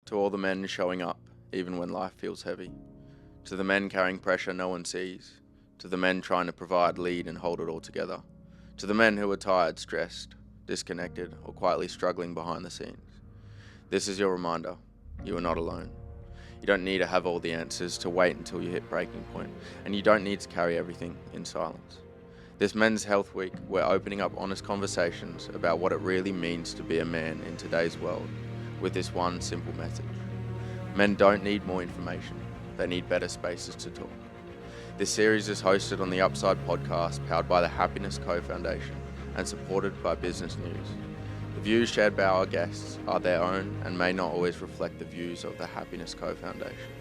To all the men showing up, even when life feels heavy. To the men carrying pressure no one sees. To the men trying to provide, lead and hold it all together. To the men who are tired, stressed, disconnected, or quietly struggling behind the scenes. This is your reminder. You are not alone. You don't need to have all the answers, to wait until you hit breaking point, and you don't need to carry everything in silence. This Men's Health Week, we're opening up honest conversations about what it really means to be a man in today's world, with this one simple message. Men don't need more information, they need better spaces to talk. This series is hosted on the Upside podcast, powered by the Happiness Co Foundation and supported by Business News. The views shared by our guests are their own and may not always reflect the views of the Happiness Co Foundation.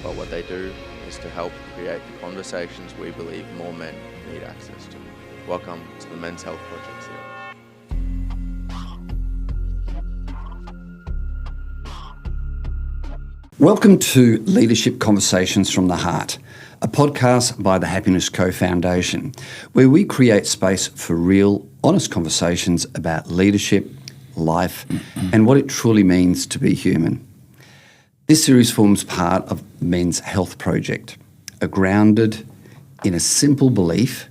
But what they do is to help create the conversations we believe more men need access to. Welcome to the Men's Health Project series. Welcome to Leadership Conversations from the Heart, a podcast by the Happiness Co Foundation, where we create space for real, honest conversations about leadership, life, and what it truly means to be human. This series forms part of Men's Health Project, grounded in a simple belief: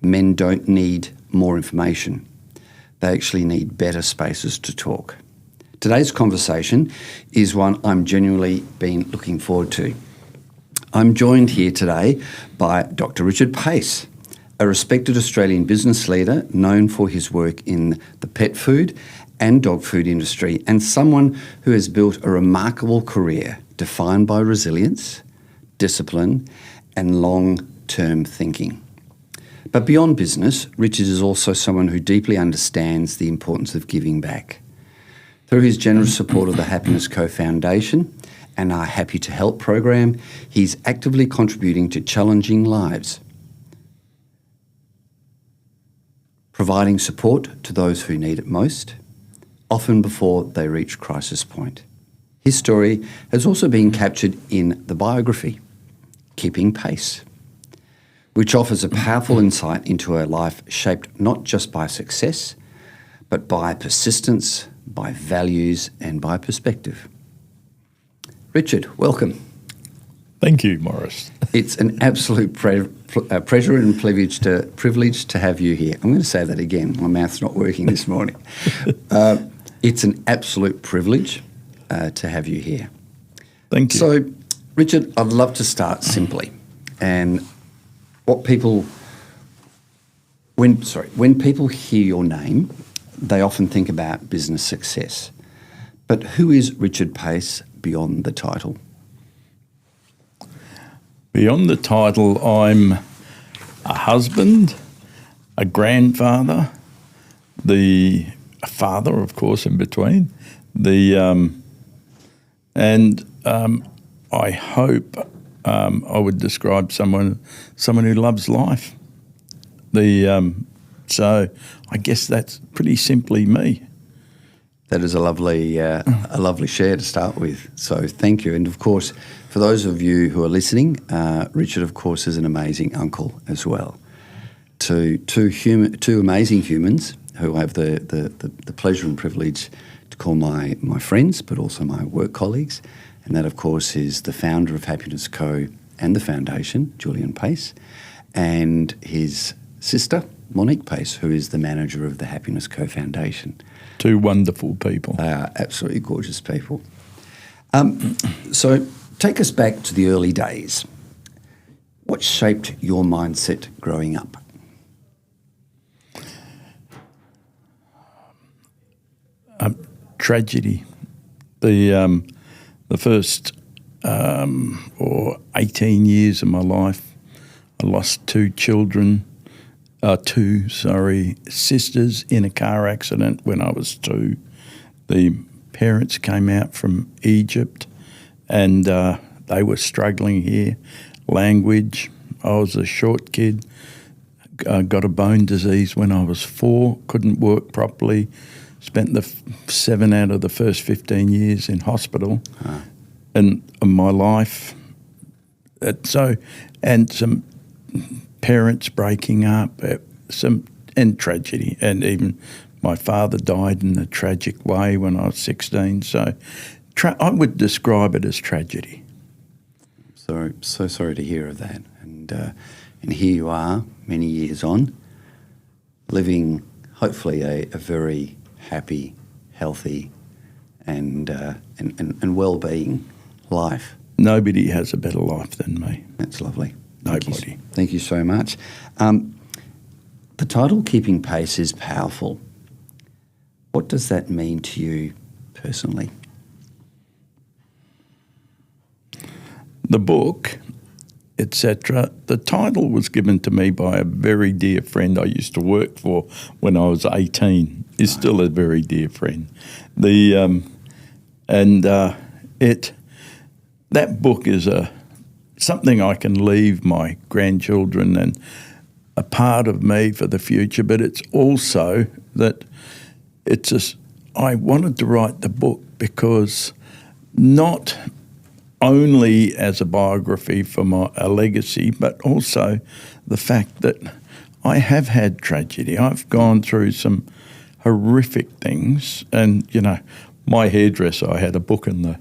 men don't need more information. They actually need better spaces to talk. Today's conversation is one I'm genuinely been looking forward to. I'm joined here today by Dr. Richard Pace, a respected Australian business leader known for his work in the pet food and dog food industry, and someone who has built a remarkable career defined by resilience, discipline, and long-term thinking. But beyond business, Richard is also someone who deeply understands the importance of giving back. Through his generous support of the Happiness Co Foundation and our Happy to Help program, he's actively contributing to challenging lives, providing support to those who need it most, often before they reach crisis point. His story has also been captured in the biography, Keeping Pace, which offers a powerful insight into a life shaped not just by success, but by persistence, by values, and by perspective. Richard, welcome. Thank you, Morris. It's an absolute pleasure and privilege to have you here. I'm going to say that again. My mouth's not working this morning. It's an absolute privilege to have you here. Thank you. So, Richard, I'd love to start simply. And when people hear your name, they often think about business success. But who is Richard Pace beyond the title? Beyond the title, I'm a husband, a grandfather, a father, of course, in between. I hope I would describe someone who loves life. So I guess that's pretty simply me. That is a lovely share to start with. So thank you. And of course, for those of you who are listening, Richard, of course, is an amazing uncle as well. Two amazing humans who I have the pleasure and privilege to call my friends, but also my work colleagues. And that, of course, is the founder of Happiness Co and the foundation, Julian Pace, and his sister, Monique Pace, who is the manager of the Happiness Co Foundation. Two wonderful people. They are absolutely gorgeous people. So take us back to the early days. What shaped your mindset growing up? Tragedy. The first 18 years of my life, I lost two sisters in a car accident when I was 2. The parents came out from Egypt and they were struggling here. Language, I was a short kid, got a bone disease when I was 4, couldn't work properly, spent the 7 out of the first 15 years in hospital. And my life, and some parents breaking up, and tragedy, and even my father died in a tragic way when I was 16. So I would describe it as tragedy. So sorry to hear of that. And here you are, many years on, living hopefully a very happy, healthy, and well-being life. Nobody has a better life than me. That's lovely. Nobody. Thank you so much. The title "Keeping Pace" is powerful. What does that mean to you personally? The book, etc., the title was given to me by a very dear friend I used to work for when I was 18. Is still a very dear friend. That book is something I can leave my grandchildren and a part of me for the future, but it's also that I wanted to write the book because not only as a biography for a legacy, but also the fact that I have had tragedy. I've gone through some horrific things, and my hairdresser, I had a book in the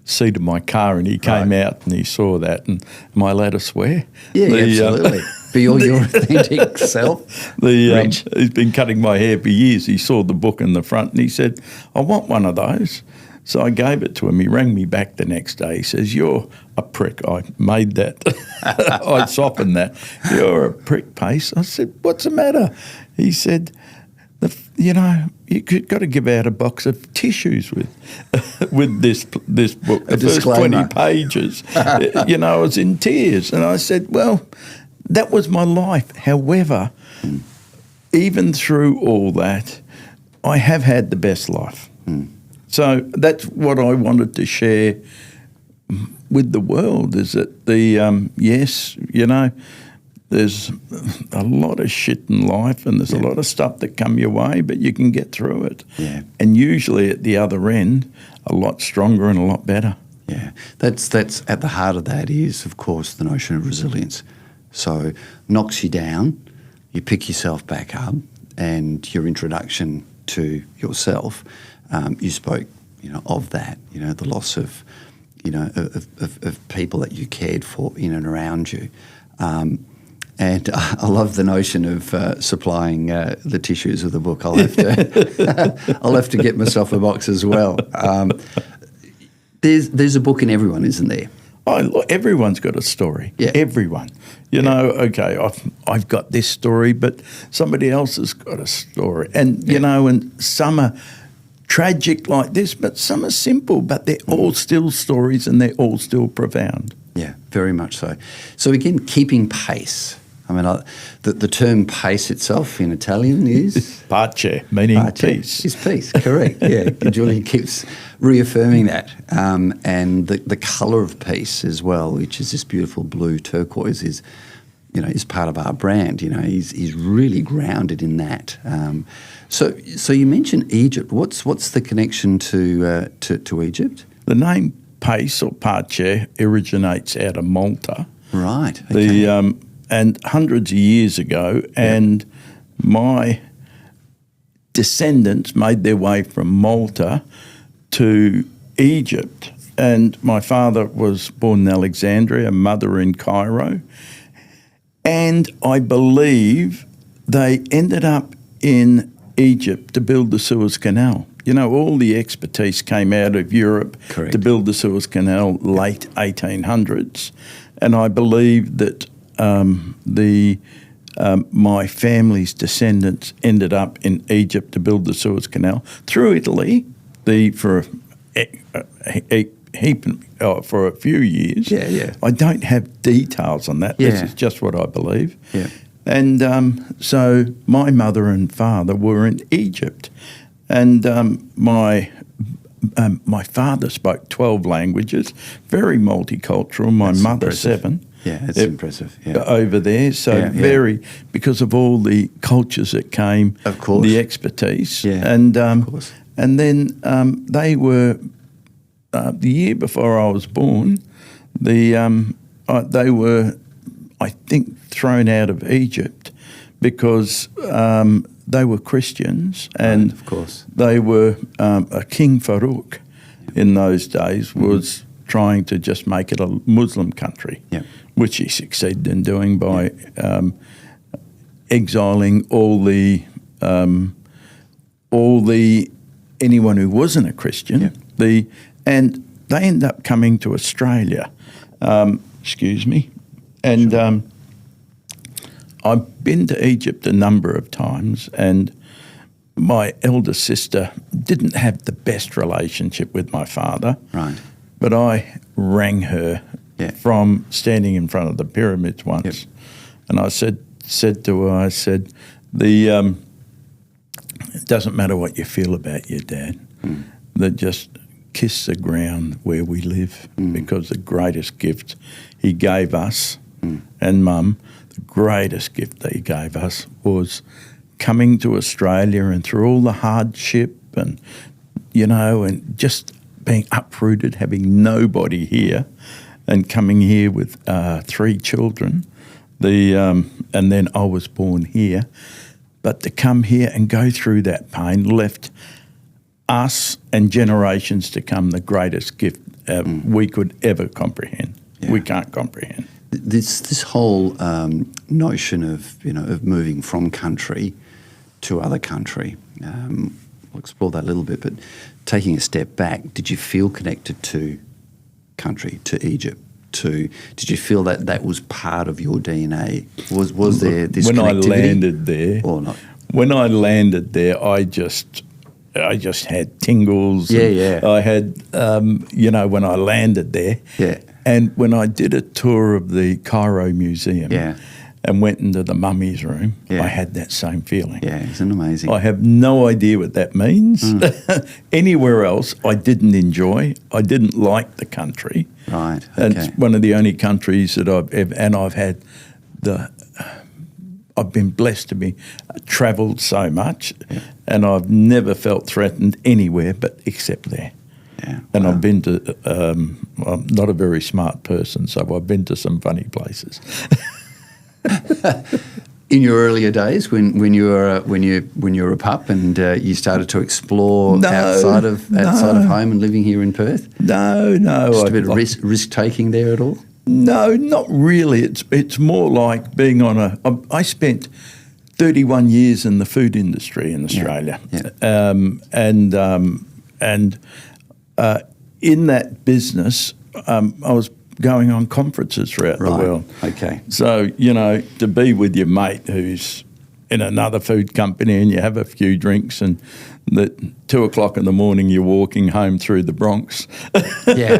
seat of my car, and he came out and he saw that. And am I allowed to swear? Yeah, absolutely. Be your authentic self. He's been cutting my hair for years. He saw the book in the front and he said, "I want one of those." So I gave it to him. He rang me back the next day. He says, "You're a prick." I made that. I softened that. "You're a prick, Pace." I said, "What's the matter?" He said, you've got to give out a box of tissues with this book. The first 20 pages, I was in tears. And I said, well, that was my life. However, even through all that, I have had the best life. So that's what I wanted to share with the world, is that there's a lot of shit in life and there's a lot of stuff that come your way, but you can get through it. Yeah. And usually at the other end, a lot stronger and a lot better. Yeah. That's at the heart of that is, of course, the notion of resilience. So knocks you down, you pick yourself back up, and your introduction to yourself, you spoke, of that, the loss of, of people that you cared for in and around you. And I love the notion of supplying the tissues of the book. I'll have to get myself a box as well. There's a book in everyone, isn't there? Oh, look, everyone's got a story. Yeah. Everyone. Okay, I've got this story, but somebody else has got a story. And, and some are tragic like this, but some are simple, but they're all still stories and they're all still profound. Yeah, very much so. So again, keeping pace. I mean, the term pace itself in Italian is? Pace, meaning peace. Is peace, correct, yeah. Julian keeps reaffirming that. And the colour of peace as well, which is this beautiful blue turquoise, is part of our brand. He's really grounded in that. So you mentioned Egypt. What's the connection to Egypt? The name Pace or Pace originates out of Malta. Right. Okay. And hundreds of years ago, and my descendants made their way from Malta to Egypt. And my father was born in Alexandria, mother in Cairo. And I believe they ended up in Egypt to build the Suez Canal. All the expertise came out of Europe Correct. to build the Suez Canal late 1800s. And I believe that my family's descendants ended up in Egypt to build the Suez Canal through Italy for a few years. Yeah. I don't have details on that. Yeah. This is just what I believe. Yeah. And so my mother and father were in Egypt, and my father spoke 12 languages, very multicultural. My That's mother impressive. 7. Yeah, it's impressive. Yeah. Over there, so very because of all the cultures that came, of course, the expertise, of course. And then they were the year before I was born. They were, I think, thrown out of Egypt because they were Christians, and of course they were a King Farouk. in those days was trying to just make it a Muslim country, which he succeeded in doing by exiling all the anyone who wasn't a Christian. And they ended up coming to Australia. Excuse me, and I've been to Egypt a number of times, and my elder sister didn't have the best relationship with my father. Right. But I rang her from standing in front of the pyramids once, and I said to her, I said, it doesn't matter what you feel about your dad, that just kiss the ground where we live, because the greatest gift he gave us and Mum, the greatest gift that he gave us was coming to Australia, and through all the hardship and, and just being uprooted, having nobody here, and coming here with 3 children. And then I was born here. But to come here and go through that pain left us and generations to come the greatest gift we could ever comprehend. We can't comprehend. This whole notion of moving from country to other country, we'll explore that a little bit, but taking a step back, did you feel connected to country, to Egypt? Did you feel that was part of your DNA? Was there this when connectivity? I landed there, or not? When I landed there, I just had tingles. I had, when I landed there. And when I did a tour of the Cairo Museum and went into the mummy's room, I had that same feeling. Isn't it amazing? I have no idea what that means. Anywhere else, I didn't enjoy. I didn't like the country. Right. Okay. And it's one of the only countries that I've ever, and I've been blessed to be travelled so much, and I've never felt threatened anywhere but except there. And I've been to, I'm not a very smart person, so I've been to some funny places. In your earlier days, when you were a pup and you started to explore outside of home and living here in Perth, just a bit of risk taking there at all. No, not really. It's more like being on I spent 31 years in the food industry in Australia, and in that business, I was going on conferences throughout the world. Okay. So, to be with your mate who's in another food company and you have a few drinks, and at 2:00 in the morning you're walking home through the Bronx. Yeah.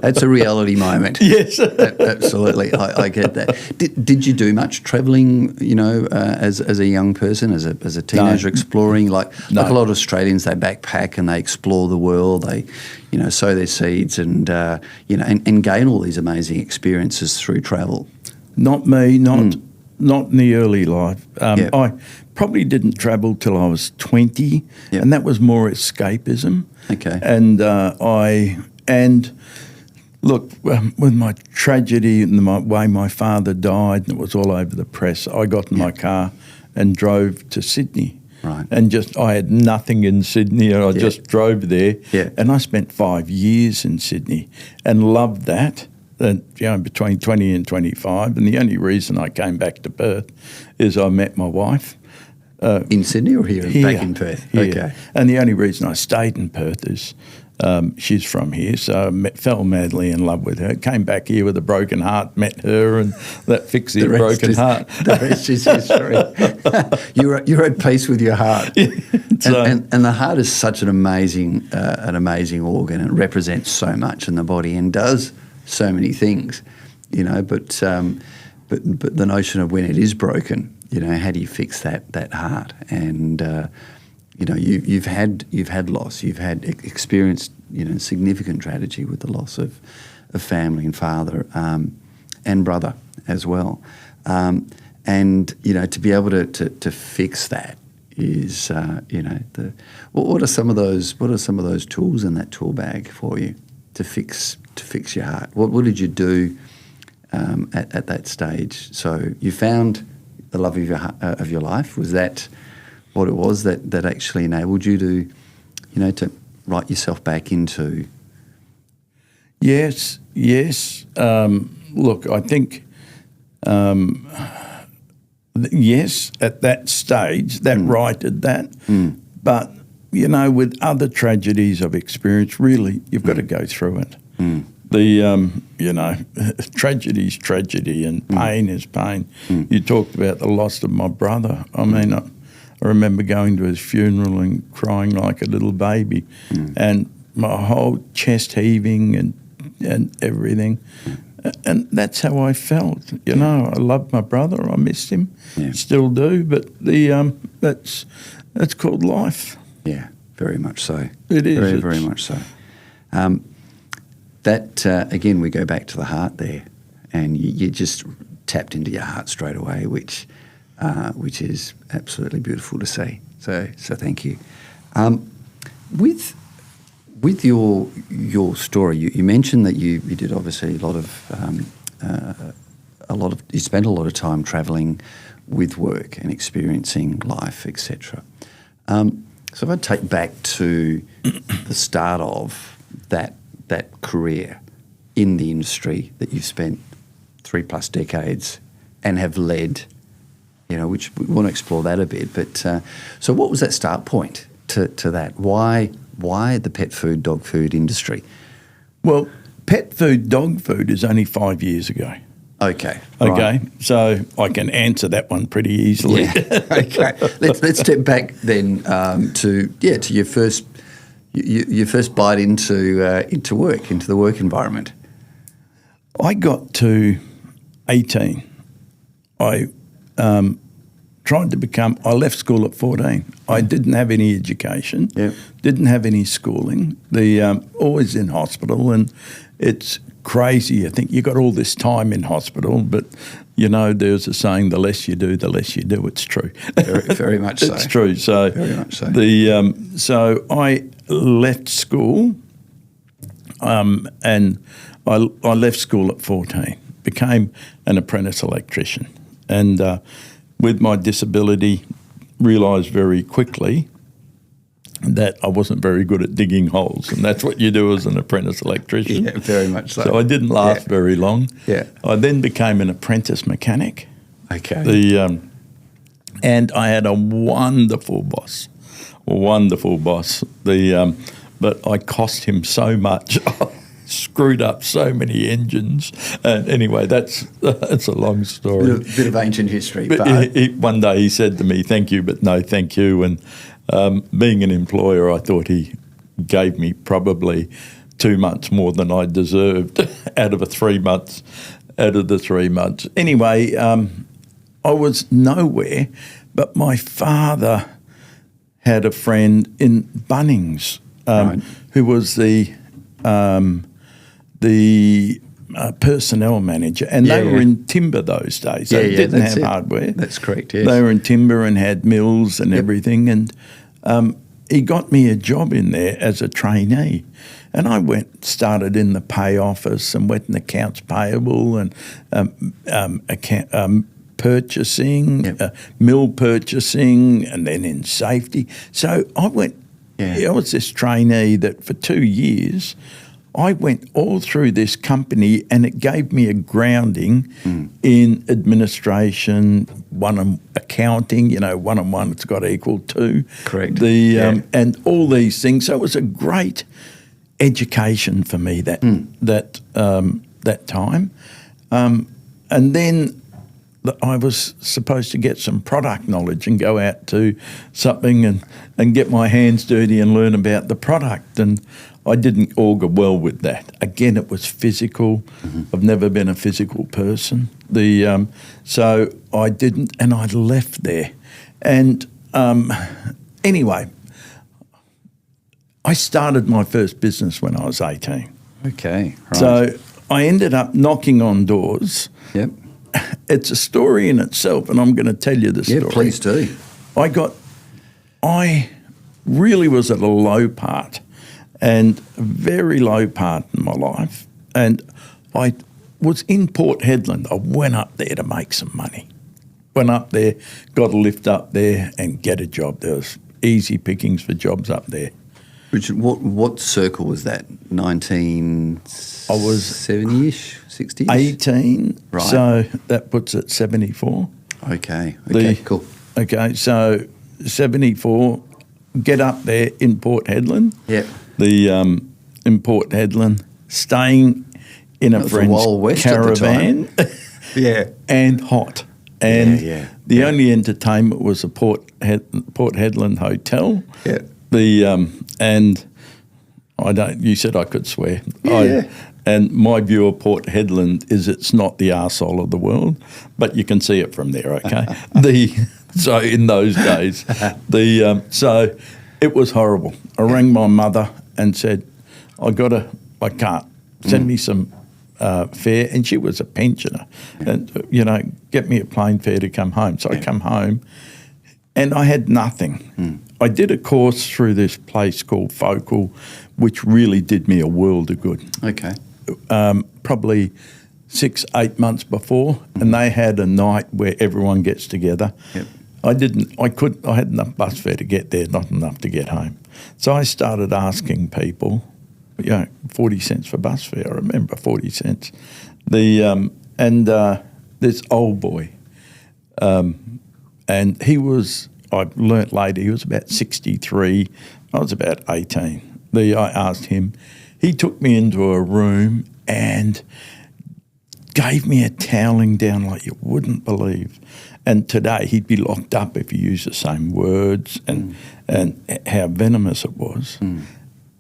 That's a reality moment. Yes. Absolutely. I get that. Did you do much travelling, as a young person, as a teenager, exploring? Like a lot of Australians, they backpack and they explore the world. They, sow their seeds and gain all these amazing experiences through travel. Not me, not in the early life. I probably didn't travel till I was 20, and that was more escapism. Okay. And look, with my tragedy and the way my father died, and it was all over the press, I got in my car and drove to Sydney. Right. And I had nothing in Sydney, and I just drove there. Yeah. And I spent 5 years in Sydney and loved that. Between 20 and 25, and the only reason I came back to Perth is I met my wife. In Sydney or here? Back in Perth? Here. Okay. And the only reason I stayed in Perth is she's from here, so I fell madly in love with her. Came back here with a broken heart, met her, and that fixed the broken heart. The rest is history. You're at peace with your heart. And the heart is such an amazing organ. It represents so much in the body and does so many things, but the notion of when it is broken, how do you fix that heart? And you've had loss, you've had experienced significant tragedy with the loss of family and father and brother as well, and to be able to fix that is what are some of those tools in that tool bag for you to fix your heart? What did you do at that stage? So you found the love of your life. Was that what it was that actually enabled you to write yourself back into? Yes. Look, I think, yes, at that stage, that righted that. But, you know, with other tragedies I've experienced, really, you've got to go through it. The, you know, tragedy's tragedy and pain is pain. You talked about the loss of my brother. I mean, I remember going to his funeral and crying like a little baby and my whole chest heaving and everything. And that's how I felt. You know, I loved my brother. I missed him. Still do. But that's called life. Yeah, very much so. It is. Very, very much so. Again, we go back to the heart there, and you just tapped into your heart straight away, which is absolutely beautiful to see. So thank you. With your story, you mentioned that you did obviously you spent a lot of time travelling with work and experiencing life, etc. So if I take back to the start of that career in the industry that you've spent 3+ decades and have led, you know, which we want to explore that a bit. But so what was that start point to that? Why the pet food, dog food industry? Well, pet food, dog food is only 5 years ago. Okay. Okay, so I can answer that one pretty easily. Yeah. Okay. Let's step back then to your first bite into work, into the work environment. I got to 18. I I left school at 14. I didn't have any education, didn't have any schooling, always in hospital, and it's crazy. I think you got all this time in hospital, but, you know, there's a saying, the less you do, the less you do. It's true. Very, very much so. It's true. So, very much so. So I left school and I left school at 14, became an apprentice electrician, and with my disability, realised very quickly that I wasn't very good at digging holes, and that's what you do as an apprentice electrician. Yeah, very much so. So I didn't last very long. Yeah. I then became an apprentice mechanic. Okay. And I had a wonderful boss. But I cost him so much. Screwed up so many engines, and anyway, that's a long story. Bit of ancient history. But one day he said to me, "Thank you, but no thank you." And being an employer, I thought he gave me probably 2 months more than I deserved out of the 3 months. Anyway, I was nowhere, but my father had a friend in Bunnings who was the personnel manager, and they were in timber those days. They didn't have hardware. That's correct, yes. They were in timber and had mills and everything, and he got me a job in there as a trainee. And I started in the pay office and went in accounts payable and purchasing, mill purchasing, and then in safety. So I was this trainee that for 2 years I went all through this company, and it gave me a grounding in administration, accounting, 1 and 1 it's got to equal 2. Correct. And all these things. So it was a great education for me that time. And then I was supposed to get some product knowledge and go out to something and get my hands dirty and learn about the product. And I didn't augur well with that. Again, it was physical. I've never been a physical person. So I didn't, and I left there. And anyway, I started my first business when I was 18. Okay, right. So I ended up knocking on doors. Yep. It's a story in itself, and I'm going to tell you the story. Yeah, please do. I really was at a low part, and a very low part in my life, and I was in Port Hedland. I went up there to make some money. Went up there, got a lift up there and get a job. There was easy pickings for jobs up there. Richard, what circle was that? 1970-ish, 60-ish? 18, Right. so that puts it 74. Okay, cool. Okay, so 74, get up there in Port Hedland. Yep. In Port Hedland, staying in a That was the friend's Wild West at the time. caravan. Yeah. And hot. And Yeah. the only entertainment was the Port Hedland Hotel. Yeah. And I don't. You said I could swear. Yeah. And my view of Port Hedland is it's not the arsehole of the world, but you can see it from there. Okay. So in those days, so it was horrible. I rang my mother and said, I can't send me some fare, and she was a pensioner, and get me a plane fare to come home. So I come home, and I had nothing. I did a course through this place called Focal, which really did me a world of good. Okay. Probably 6-8 months before, and they had a night where everyone gets together. Yep. I had enough bus fare to get there, not enough to get home. So I started asking people, 40 cents for bus fare. I remember 40 cents. This old boy, and he was, I learnt later, he was about 63. I was about 18. I asked him. He took me into a room and gave me a toweling down like you wouldn't believe. And today he'd be locked up if he used the same words and how venomous it was.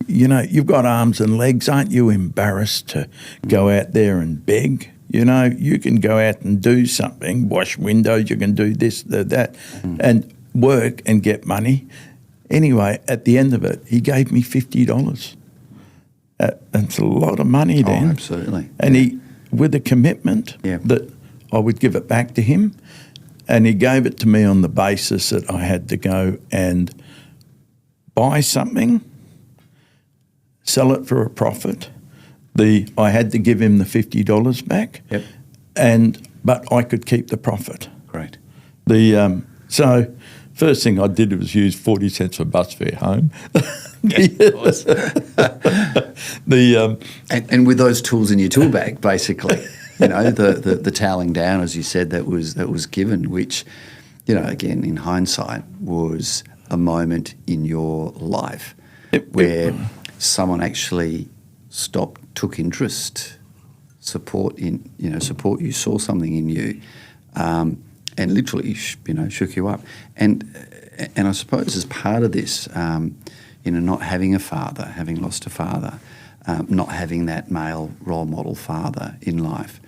You've got arms and legs. Aren't you embarrassed to go out there and beg? You can go out and do something, wash windows, you can do this, that, and work and get money. Anyway, at the end of it, he gave me $50. It's a lot of money then. Oh, absolutely. And he, with a commitment that I would give it back to him, and he gave it to me on the basis that I had to go and buy something, sell it for a profit. I had to give him the $50 back. Yep. But I could keep the profit. Great. So first thing I did was use 40 cents for bus fare home. And with those tools in your tool bag, basically, the toweling down, as you said, that was given, which, again, in hindsight, was a moment in your life where someone actually took interest, support you, saw something in you, and literally, shook you up. And I suppose as part of this, not having a father, having lost a father, not having that male role model father in life,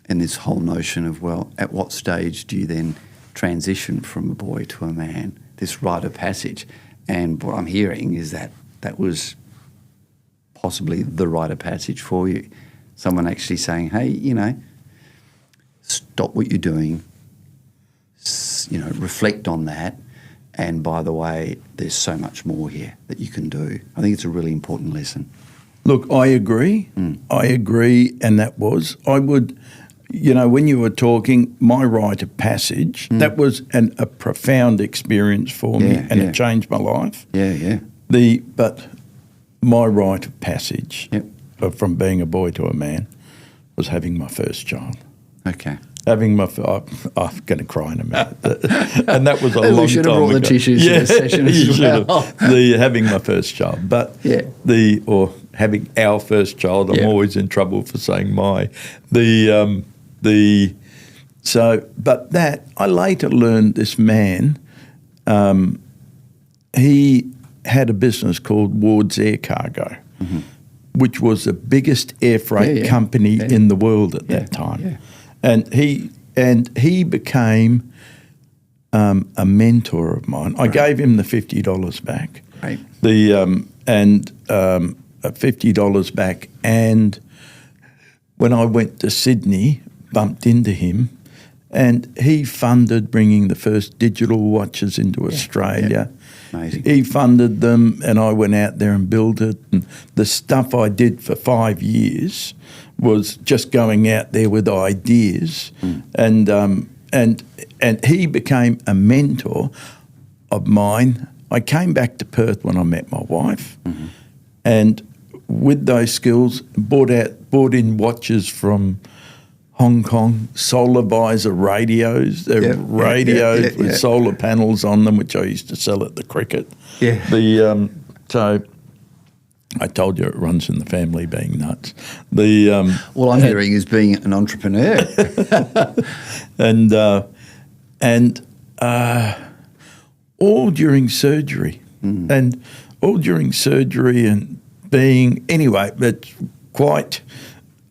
and this whole notion of, well, at what stage do you then transition from a boy to a man, this rite of passage? And what I'm hearing is that was possibly the rite of passage for you. Someone actually saying, hey, stop what you're doing, reflect on that, and by the way, there's so much more here that you can do. I think it's a really important lesson. Look, I agree. I agree, and I would, when you were talking, my rite of passage, that was a profound experience for me, and it changed my life. Yeah. But my rite of passage from being a boy to a man was having my first child. Okay. I'm going to cry in a minute. And that was a long time ago. We should have brought the tissues in this session as well. Having my first child. But having our first child, I'm always in trouble for saying my. But that, I later learned this man, he had a business called Ward's Air Cargo, which was the biggest air freight company in the world at that time. Yeah. And he became a mentor of mine. I gave him the $50 back. Right. $50 back. And when I went to Sydney, bumped into him, and he funded bringing the first digital watches into Australia. Yeah. Amazing. He funded them, and I went out there and built it. And the stuff I did for 5 years was just going out there with ideas, and he became a mentor of mine I came back to Perth when I met my wife, and with those skills, bought in watches from Hong Kong, solar visor radios. They're radios with solar panels on them, which I used to sell at the cricket. Yeah. So I told you it runs in the family, being nuts. All I'm hearing is being an entrepreneur. and all during surgery, and being anyway. But quite.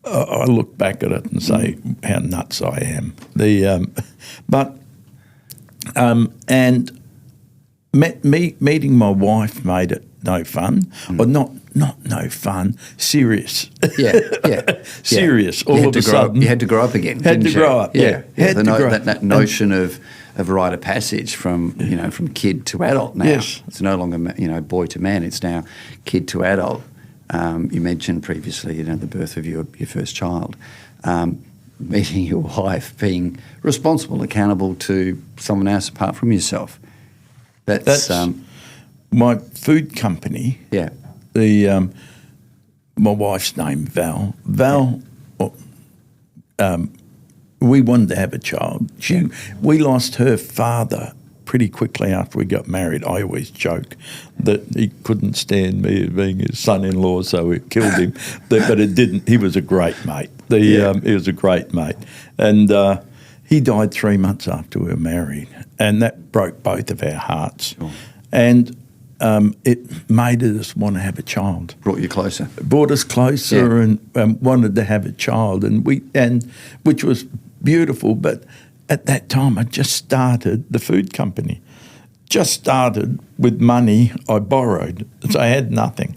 I look back at it and say how nuts I am. Meeting my wife made it no fun, or not no fun, serious. Serious. All of a sudden, you had to grow up again. Had to grow up. That notion of a rite of passage from from kid to adult now. Yes. It's no longer boy to man. It's now kid to adult. You mentioned previously, the birth of your first child, meeting your wife, being responsible, accountable to someone else apart from yourself. That's my food company. Yeah. My wife's name, Val. We wanted to have a child. We lost her father pretty quickly after we got married. I always joke that he couldn't stand me as being his son-in-law, so it killed him. But it didn't. He was a great mate. He was a great mate. And he died 3 months after we were married, and that broke both of our hearts. Sure. And it made us want to have a child. Brought you closer. Brought us closer, and wanted to have a child, and which was beautiful. But at that time, I just started the food company. Just started with money I borrowed, so I had nothing.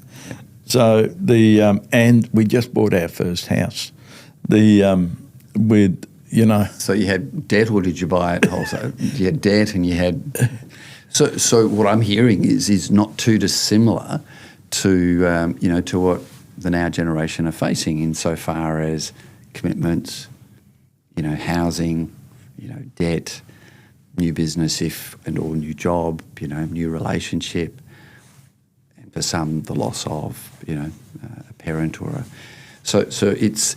So and we just bought our first house. So you had debt, or did you buy it wholesale? You had debt, and you had. So what I'm hearing is not too dissimilar to to what the now generation are facing insofar as commitments, housing, debt, new business or new job, new relationship, and for some the loss of a parent or a. So it's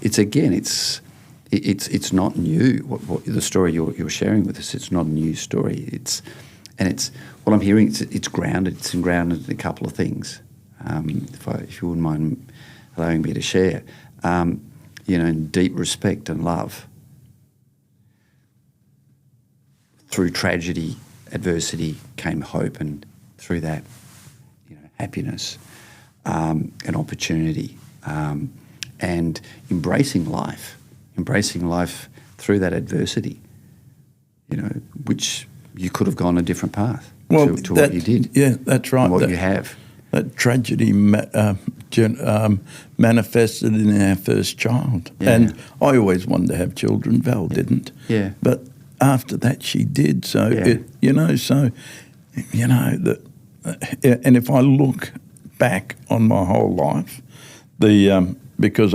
not new. What the story you're sharing with us, it's not a new story. It's what I'm hearing. It's grounded. It's grounded in a couple of things. If you wouldn't mind allowing me to share, in deep respect and love. Through tragedy, adversity came hope, and through that, happiness and opportunity, and embracing life through that adversity. Which you could have gone a different path to what you did. Yeah, that's right. And what you have. That tragedy manifested in our first child, and I always wanted to have children. Val didn't. Yeah, but. After that, she did. So and if I look back on my whole life, because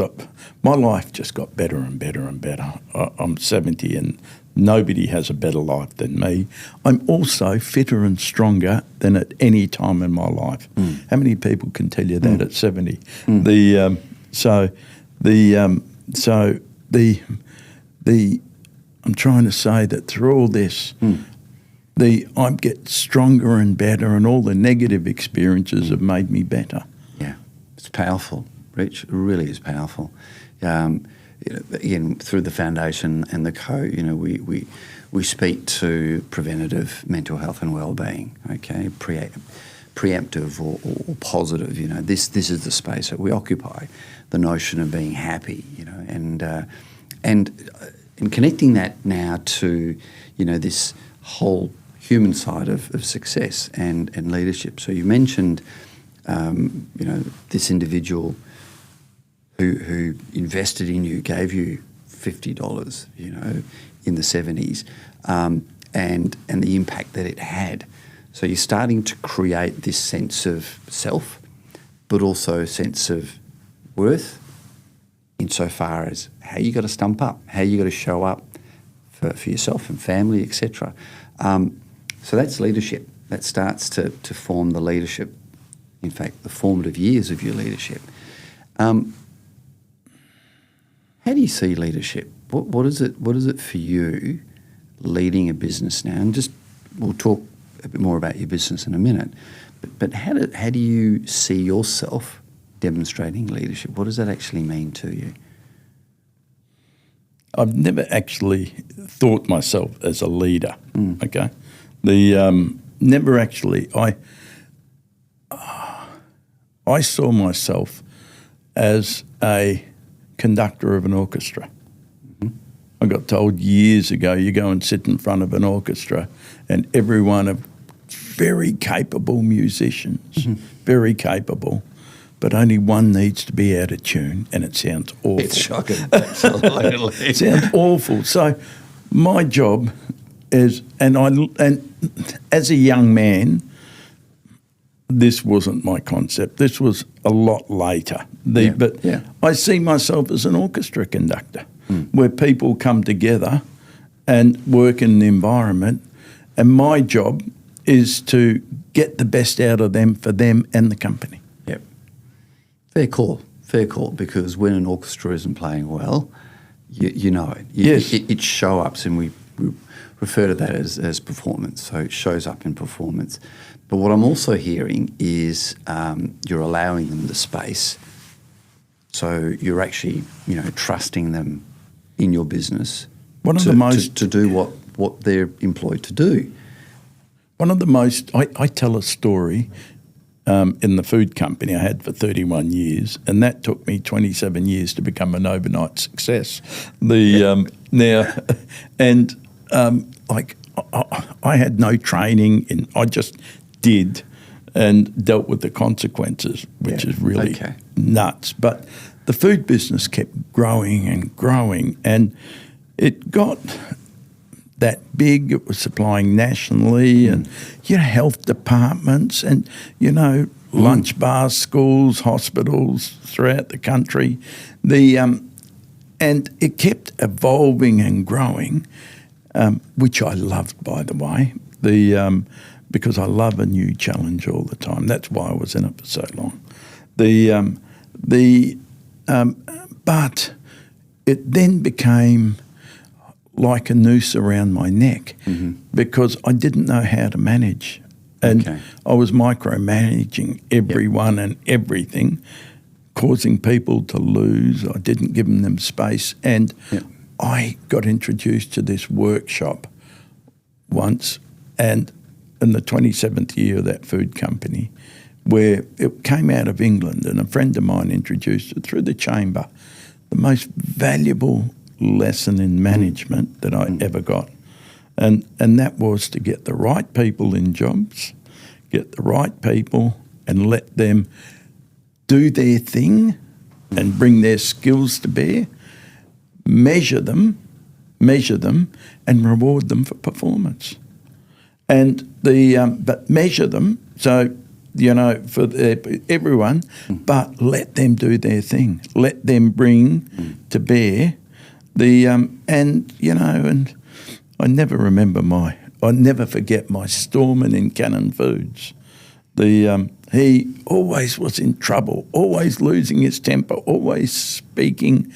my life just got better and better and better. I'm 70, and nobody has a better life than me. I'm also fitter and stronger than at any time in my life. How many people can tell you that at 70? I'm trying to say that through all this, I get stronger and better, and all the negative experiences have made me better. Yeah, it's powerful, Rich. It really is powerful. Again, through the foundation and the we speak to preventative mental health and wellbeing. Okay, preemptive or positive. This is the space that we occupy. The notion of being happy. And connecting that now to, this whole human side of success and leadership. So you mentioned, this individual who invested in you, gave you $50, in the 70s, and the impact that it had. So you're starting to create this sense of self, but also a sense of worth, insofar as how you got to stump up, how you got to show up for yourself and family, etc. So that's leadership. that starts to form the leadership, in fact, the formative years of your leadership. How do you see leadership? What is it for you leading a business now? And just we'll talk a bit more about your business in a minute. But how do you see yourself demonstrating leadership? What does that actually mean to you? I've never actually thought myself as a leader. Okay, never actually. I saw myself as a conductor of an orchestra. I got told years ago, you go and sit in front of an orchestra, and everyone are very capable musicians, very capable. But only one needs to be out of tune, and it sounds awful. It's shocking. Absolutely. It sounds awful. So my job is, and as a young man, this wasn't my concept. This was a lot later. I see myself as an orchestra conductor, where people come together and work in an environment, and my job is to get the best out of them for them and the company. Yep. Fair call, because when an orchestra isn't playing well, you know it. Yes. It show-ups, and we refer to that as performance, so it shows up in performance. But what I'm also hearing is you're allowing them the space, so you're actually, trusting them in your business to do what they're employed to do. One of the most, I tell a story in the food company I had for 31 years, and that took me 27 years to become an overnight success. I had no training, I just did and dealt with the consequences, which is really nuts. But the food business kept growing and growing, and it got that big. It was supplying nationally, and health departments, and lunch bars, schools, hospitals throughout the country. And it kept evolving and growing, which I loved, by the way. Because I love a new challenge all the time. That's why I was in it for so long. But it then became like a noose around my neck, because I didn't know how to manage. And I was micromanaging everyone and everything, causing people to lose. I didn't give them space. And I got introduced to this workshop once, and in the 27th year of that food company, where it came out of England, and a friend of mine introduced it through the chamber, the most valuable lesson in management that I ever got. And that was to get the right people in jobs, get the right people and let them do their thing and bring their skills to bear, measure them and reward them for performance. And but measure them, so, for everyone, but let them do their thing. Let them bring to bear and I never forget my storeman in Cannon Foods. He always was in trouble, always losing his temper, always speaking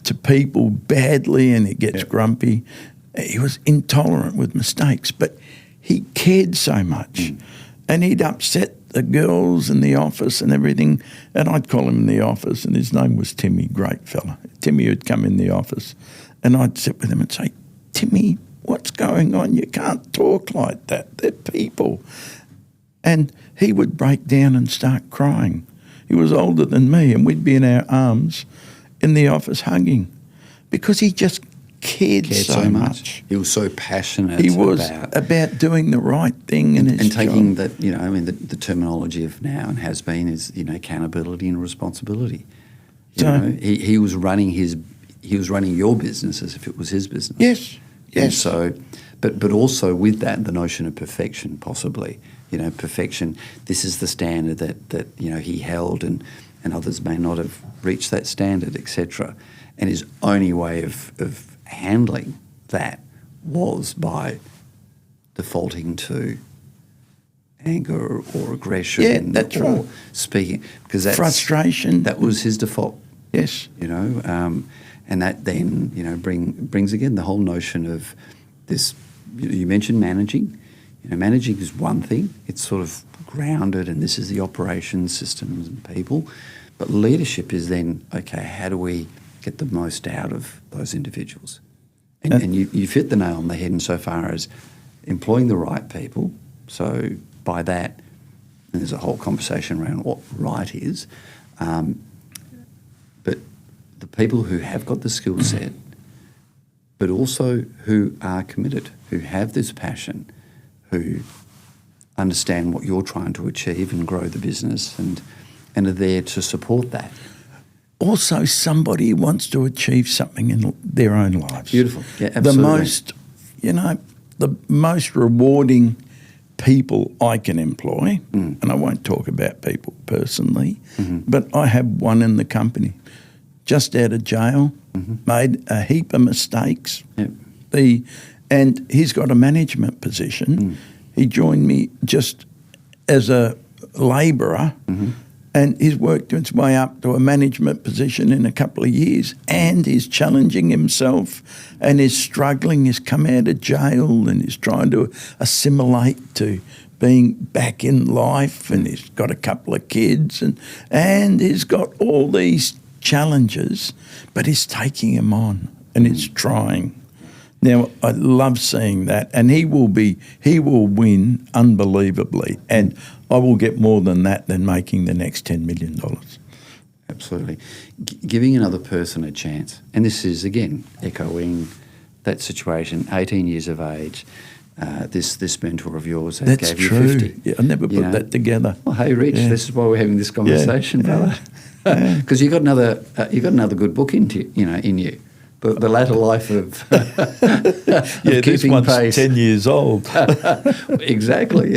to people badly, and he gets grumpy. He was intolerant with mistakes, but he cared so much, and he'd upset the girls in the office and everything, and I'd call him in the office, and his name was Timmy, great fella. Timmy would come in the office, and I'd sit with him and say, "Timmy, what's going on? You can't talk like that. They're people." And he would break down and start crying. He was older than me, and we'd be in our arms in the office hugging, because he just cared so much. He was so passionate. He was about doing the right thing in his and taking job. that, the terminology of now and has been is accountability and responsibility. He was running your business as if it was his business. Yes. And so, but also with that, the notion of perfection, possibly. Perfection. This is the standard that he held, and others may not have reached that standard, etc. And his only way of handling that was by defaulting to anger or aggression. Yeah, that's or right. speaking, because that's Frustration. That was his default. Yes. And that then brings again the whole notion of this. You mentioned managing. Managing is one thing. It's sort of grounded, and this is the operations, systems, and people. But leadership is then, okay, how do we get the most out of those individuals? And you fit the nail on the head insofar as employing the right people. So by that, and there's a whole conversation around what right is, but the people who have got the skill set, but also who are committed, who have this passion, who understand what you're trying to achieve and grow the business and are there to support that. Also, somebody who wants to achieve something in their own lives. Beautiful. Yeah, absolutely. The most rewarding people I can employ, and I won't talk about people personally, but I have one in the company, just out of jail, made a heap of mistakes. Yep. And he's got a management position. He joined me just as a labourer, and he's worked his way up to a management position in a couple of years, and he's challenging himself and is struggling. He's come out of jail and he's trying to assimilate to being back in life, and he's got a couple of kids and he's got all these challenges, but he's taking them on and he's trying. Now, I love seeing that, and he will win unbelievably, and I will get more than that than making the next $10 million. Absolutely. Giving another person a chance, and this is, again, echoing that situation, 18 years of age, this mentor of yours that That's gave you true. 50. Yeah, I never put that together. Well, hey, Rich, this is why we're having this conversation, brother. Because you got another good book in you. The latter life of, this keeping one's pace. 10 years old. Exactly.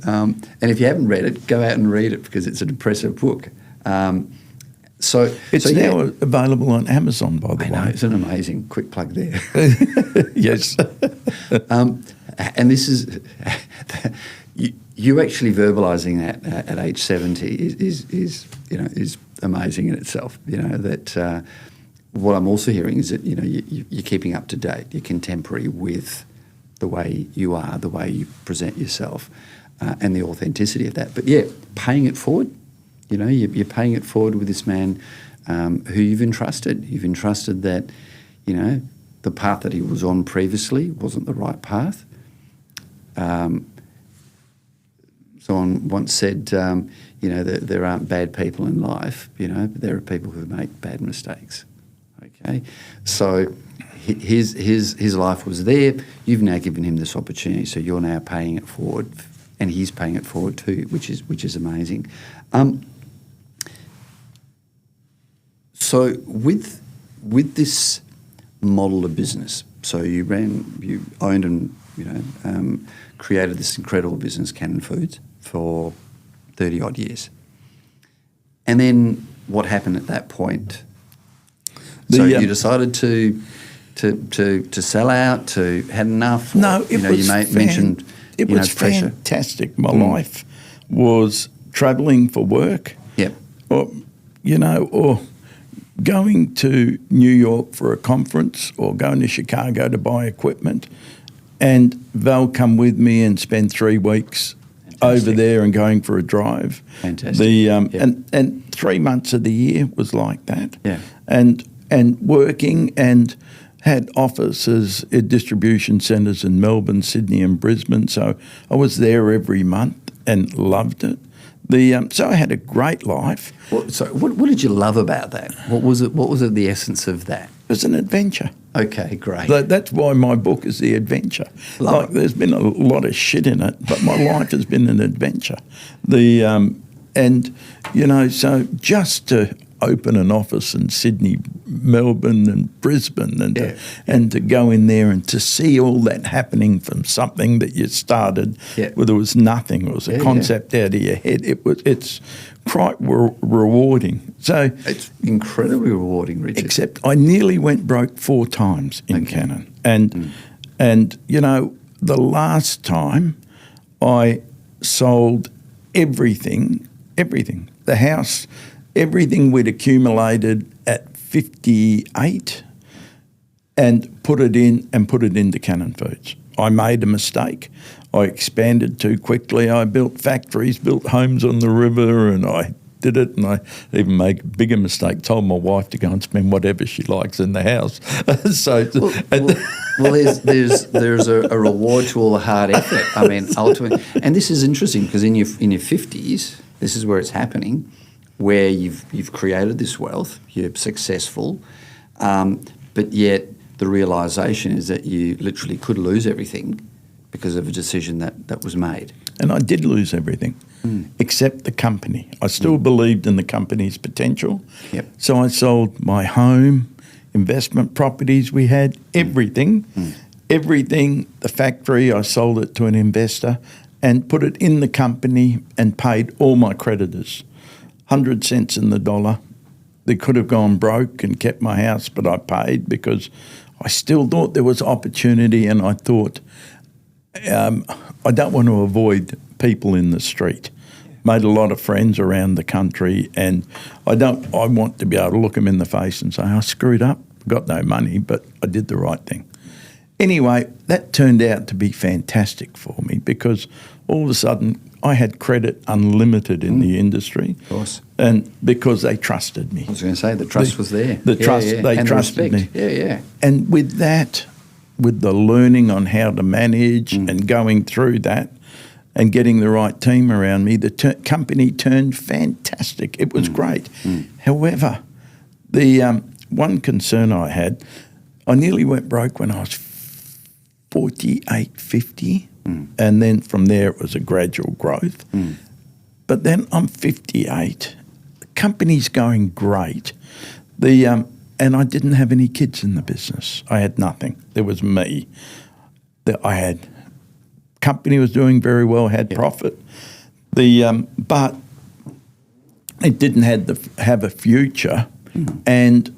And if you haven't read it, go out and read it because it's an impressive book. It's now available on Amazon, by the way. I know, it's an amazing quick plug there. Yes. And this is you actually verbalising that at age 70 is amazing in itself. That. What I'm also hearing is that you're keeping up to date, you're contemporary with the way you are, the way you present yourself, and the authenticity of that. But paying it forward. You're paying it forward with this man who you've entrusted. You've entrusted that the path that he was on previously wasn't the right path. Someone once said, that there aren't bad people in life, but there are people who make bad mistakes. Okay, so his life was there. You've now given him this opportunity, so you're now paying it forward, and he's paying it forward too, which is amazing. So with this model of business, so you owned and created this incredible business, Cannon Foods, for 30 odd years, and then what happened at that point? So you decided to sell out, had enough? No, it was mentioned it was pressure. Fantastic. My life was travelling for work. Yep. Or going to New York for a conference, or going to Chicago to buy equipment, and they'll come with me and spend 3 weeks over there and going for a drive. Fantastic. And 3 months of the year was like that. Yeah. And working, and had offices at distribution centres in Melbourne, Sydney and Brisbane. So I was there every month and loved it. So I had a great life. What did you love about that? What was it? What was the essence of that? It was an adventure. Okay, great. That's why my book is The Adventure. There's been a lot of shit in it, but my life has been an adventure. So just to open an office in Sydney, Melbourne and Brisbane, and to go in there and to see all that happening from something that you started where there was nothing, it was a concept out of your head. It's quite rewarding. So it's incredibly rewarding, Richard. Except I nearly went broke 4 times in Cannon, and the last time I sold everything, the house, everything we'd accumulated at 58 and put it into Cannon Foods. I made a mistake. I expanded too quickly. I built factories, built homes on the river, and I did it, and I even made a bigger mistake, told my wife to go and spend whatever she likes in the house. There's a reward to all the hard effort. I mean, ultimately, and this is interesting because in your 50s, this is where it's happening, where you've created this wealth, you're successful, but yet the realisation is that you literally could lose everything because of a decision that was made. And I did lose everything, except the company. I still believed in the company's potential. Yep. So I sold my home, investment properties we had, everything. Everything, the factory, I sold it to an investor and put it in the company and paid all my creditors, 100 cents in the dollar. They could have gone broke and kept my house, but I paid because I still thought there was opportunity, and I thought, I don't want to avoid people in the street. Made a lot of friends around the country, and I want to be able to look them in the face and say, I screwed up, got no money, but I did the right thing. Anyway, that turned out to be fantastic for me because all of a sudden I had credit unlimited in the industry. Of course. And because they trusted me. I was going to say, the trust was there. They and trusted me. Yeah. And with that, with the learning on how to manage and going through that and getting the right team around me, the company turned fantastic. It was great. However, the one concern I had, I nearly went broke when I was 48, 50, and then from there it was a gradual growth. But then I'm 58. The company's going great. And I didn't have any kids in the business. I had nothing. There was me. Company was doing very well, had profit. But it didn't have a future, and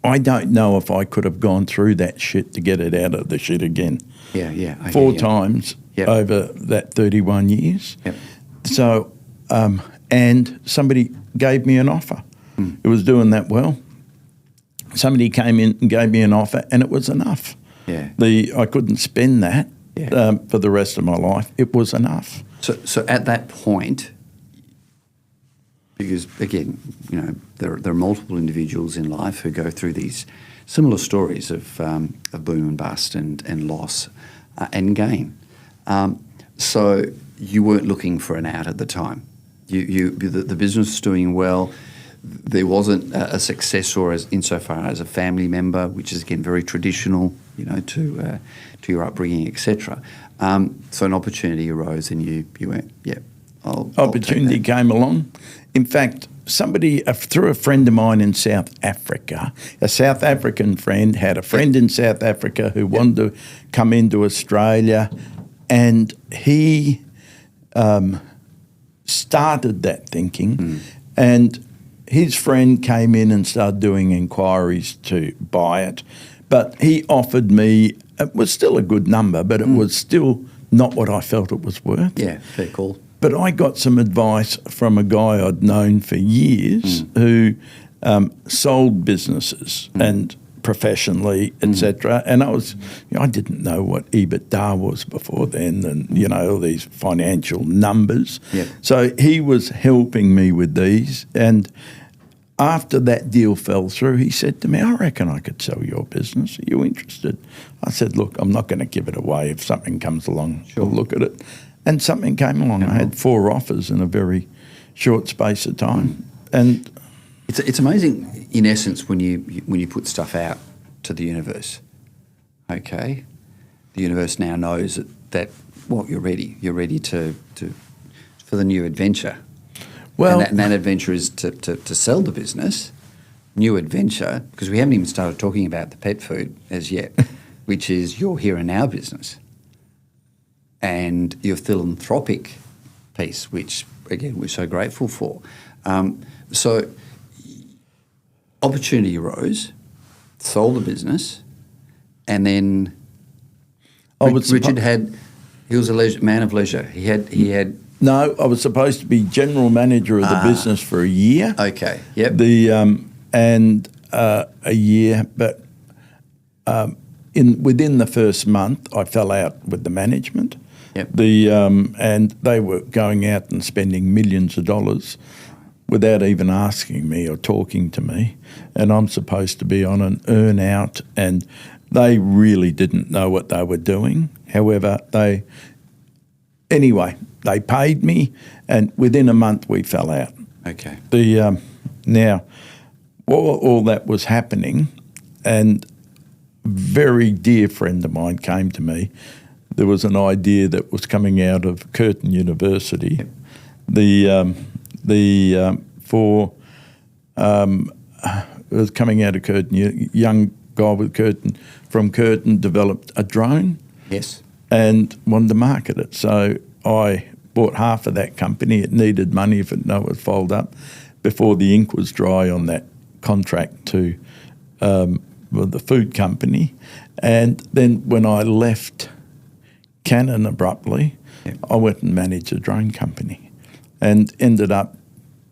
I don't know if I could have gone through that shit to get it out of the shit again. Yeah. 4 times over that 31 years. Yep. So, and somebody gave me an offer. It was doing that well. Somebody came in and gave me an offer, and it was enough. Yeah. I couldn't spend that for the rest of my life. It was enough. So at that point, because again, there are multiple individuals in life who go through these similar stories of boom and bust and loss and gain. So you weren't looking for an out at the time. The business was doing well. There wasn't a successor insofar as a family member, which is again very traditional, to your upbringing, etc. So an opportunity arose, and you went, Opportunity came along. In fact, somebody through a friend of mine in South Africa, a South African friend had a friend in South Africa who wanted to come into Australia, and he started that thinking, and his friend came in and started doing inquiries to buy it, but he offered me, it was still a good number, but it was still not what I felt it was worth. Yeah, fair call. But I got some advice from a guy I'd known for years who sold businesses and professionally, etc. And I didn't know what EBITDA was before then, and all these financial numbers. Yep. So he was helping me with these, and after that deal fell through, he said to me, I reckon I could sell your business. Are you interested? I said, look, I'm not going to give it away. If something comes along, we'll look at it. And something came along. I had 4 offers in a very short space of time. And it's amazing, in essence, when you put stuff out to the universe. Okay, the universe now knows that you're ready. You're ready to for the new adventure. Well, and that adventure is to sell the business. New adventure, because we haven't even started talking about the pet food as yet, which is your here and now business. And your philanthropic piece, which, again, we're so grateful for. So opportunity arose, sold the business, and then Richard he was a man of leisure. He had No, I was supposed to be general manager of the business for a year. Okay. Yep. A year, but within the first month, I fell out with the management. Yep. And they were going out and spending millions of dollars without even asking me or talking to me, and I'm supposed to be on an earn out, and they really didn't know what they were doing. However, they paid me, and within a month we fell out. Okay. Now, all that was happening, and a very dear friend of mine came to me. There was an idea that was coming out of Curtin University. Yep. It was coming out of Curtin. Young guy from Curtin developed a drone. Yes. And wanted to market it. So I bought half of that company. It needed money if it would fold up before the ink was dry on that contract to the food company. And then when I left Canon abruptly, yep. I went and managed a drone company and ended up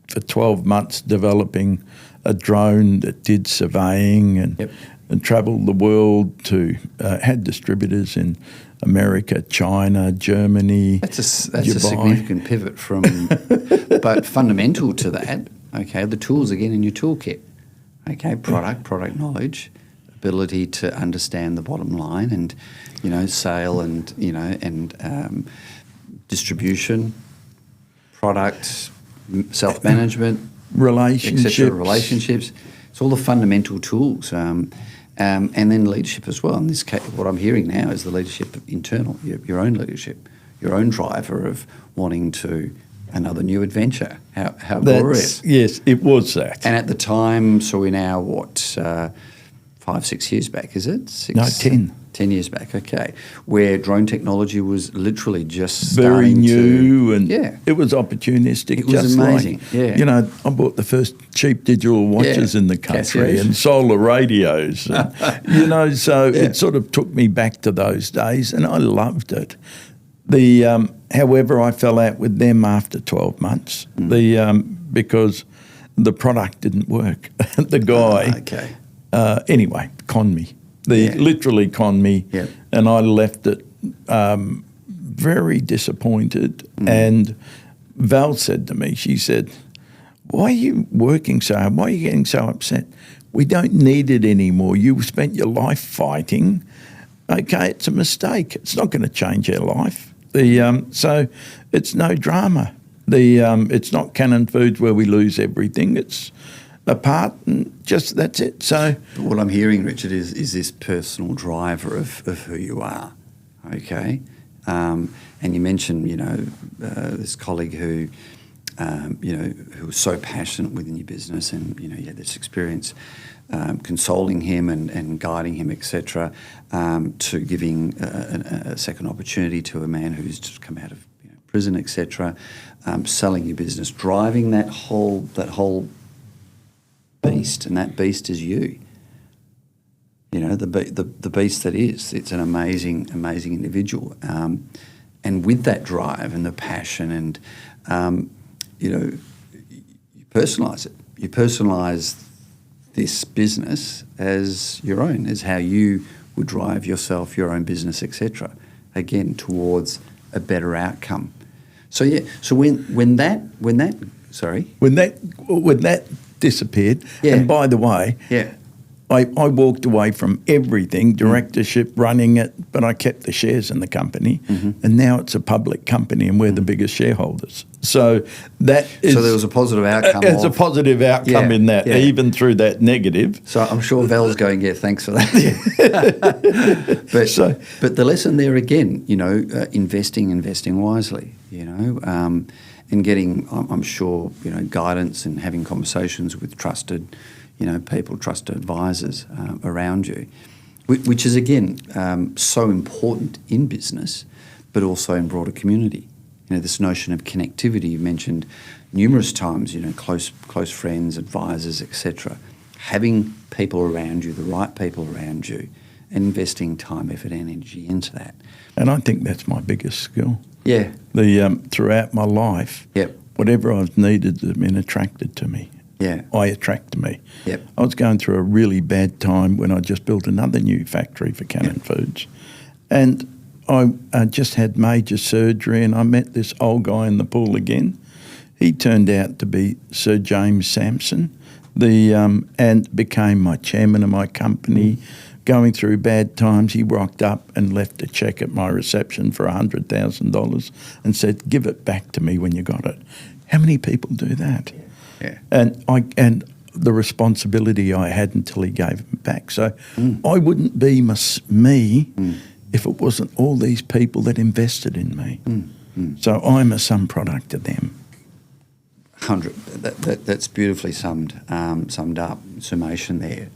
for 12 months developing a drone that did surveying and, yep. and travelled the world had distributors in America, China, Germany. That's a significant pivot from, but fundamental to that, okay, the tools again in your toolkit. Okay, product knowledge, ability to understand the bottom line and, sale and, distribution, product, self-management, relationships. It's all the fundamental tools. And then leadership as well. In this case, what I'm hearing now is the leadership internal, your own leadership, your own driver of wanting to another new adventure. How glorious! Yes, it was that. And at the time, so we're now 5-6 years back, is it? 10. 10 years back, okay, where drone technology was literally just very new and yeah. It was opportunistic. It was amazing, yeah. I bought the first cheap digital watches in the country and solar radios. And, so it sort of took me back to those days and I loved it. However, I fell out with them after 12 months because the product didn't work. The guy, anyway, conned me. Literally conned me, and I left it very disappointed. And Val said to me, she said, "Why are you working so hard? Why are you getting so upset? We don't need it anymore. You spent your life fighting. Okay, it's a mistake. It's not going to change your life. So it's no drama. It's not Canon Foods where we lose everything. It's apart and just that's it." So what I'm hearing, Richard, is this personal driver of who you are, okay? And you mentioned, this colleague who, who was so passionate within your business and, you had this experience consoling him and guiding him, etc., to giving a second opportunity to a man who's just come out of prison, etc., selling your business, driving that whole beast, and that beast is you. The beast that is. It's an amazing individual, and with that drive and the passion, and you personalise it. You personalise this business as your own, as how you would drive yourself, your own business, etc. Again, towards a better outcome. So when that disappeared. And by the way, I walked away from everything, directorship, running it, but I kept the shares in the company. And now it's a public company and we're the biggest shareholders. So that is... So there was a positive outcome. There's a positive outcome in that, even through that negative. So I'm sure Val's going, thanks for that. But the lesson there again, investing wisely, and getting, I'm sure, guidance and having conversations with trusted, people, trusted advisors around you, which is, again, so important in business, but also in broader community. This notion of connectivity you mentioned numerous times, close friends, advisors, etc. Having people around you, the right people around you, and investing time, effort, and energy into that. And I think that's my biggest skill. Yeah. Throughout my life, Yep. whatever I've needed has been attracted to me. Yeah. I attract to me. Yep. I was going through a really bad time when I just built another new factory for Cannon Foods. And I just had major surgery, and I met this old guy in the pool again. He turned out to be Sir James Sampson, and became my chairman of my company. Going through bad times, he rocked up and left a cheque at my reception for $100,000 and said, "Give it back to me when you got it." How many people do that? Yeah. And the responsibility I had until he gave it back. So I wouldn't be me if it wasn't all these people that invested in me. So I'm a sum product of them. 100. That's beautifully summed up. Summation there.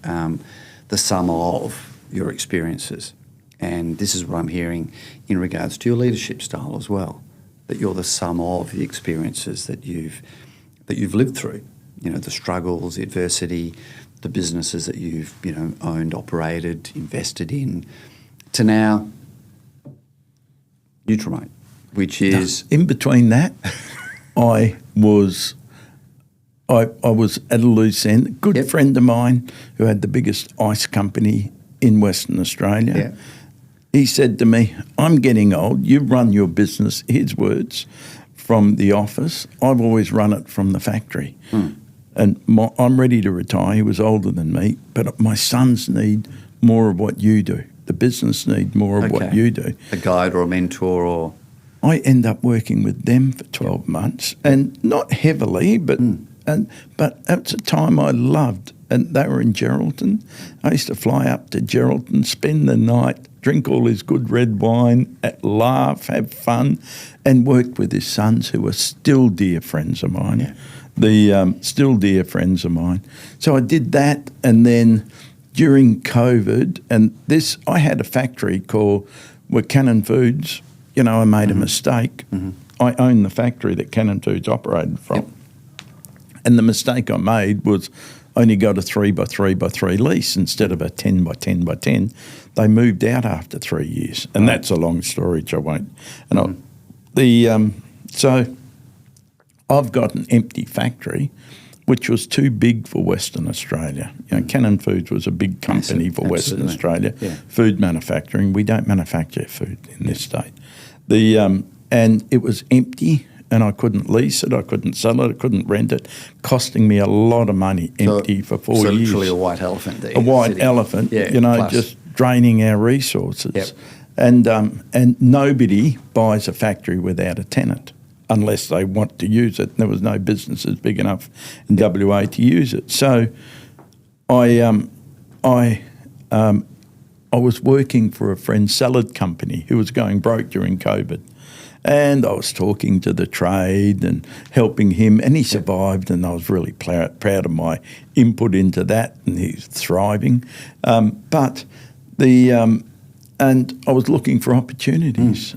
The sum of your experiences, and this is what I'm hearing in regards to your leadership style as well. That you're the sum of the experiences that you've lived through. You know, the struggles, the adversity, the businesses that you've owned, operated, invested in, to now Nutrimate, which is in between that. I was at a loose end. A good friend of mine who had the biggest ice company in Western Australia. Yeah. He said to me, "I'm getting old. You run your business," his words, "from the office. I've always run it from the factory. And I'm ready to retire." He was older than me, but my sons need more of what you do. The business need more of what you do. A guide or a mentor or... I end up working with them for 12 months, and not heavily, but it's a time I loved. And they were in Geraldton. I used to fly up to Geraldton, spend the night, drink all his good red wine, laugh, have fun, and worked with his sons, who are still dear friends of mine. Yeah. Still dear friends of mine. So I did that, and then during COVID, and I had a factory with Cannon Foods. I made a mistake. I owned the factory that Cannon Foods operated from. Yep. And the mistake I made was only got a 3x3x3 lease instead of a 10x10x10. They moved out after 3 years. And that's a long story, which I won't. So I've got an empty factory, which was too big for Western Australia. Cannon Foods was a big company for Western Australia. Yeah. Food manufacturing. We don't manufacture food in this state. And it was empty, and I couldn't lease it, I couldn't sell it, I couldn't rent it, costing me a lot of money empty for 4 years. So literally a white elephant there. A white elephant, just draining our resources. Yep. And nobody buys a factory without a tenant unless they want to use it. There was no businesses big enough in WA to use it. So I was working for a friend's salad company who was going broke during COVID. And I was talking to the trade and helping him, and he survived, and I was really proud of my input into that, and he's thriving. And I was looking for opportunities,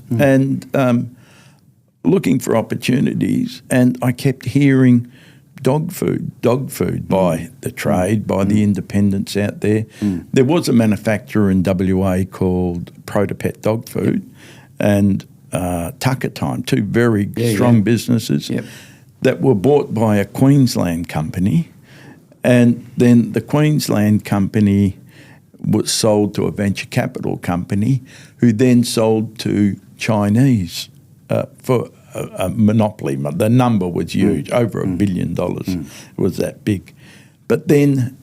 and I kept hearing dog food by the trade, by the independents out there. There was a manufacturer in WA called Protopet Dog Food and Tucker Time, two very strong businesses that were bought by a Queensland company, and then the Queensland company was sold to a venture capital company who then sold to Chinese for a monopoly. The number was huge, over $1 billion. It was that big. But then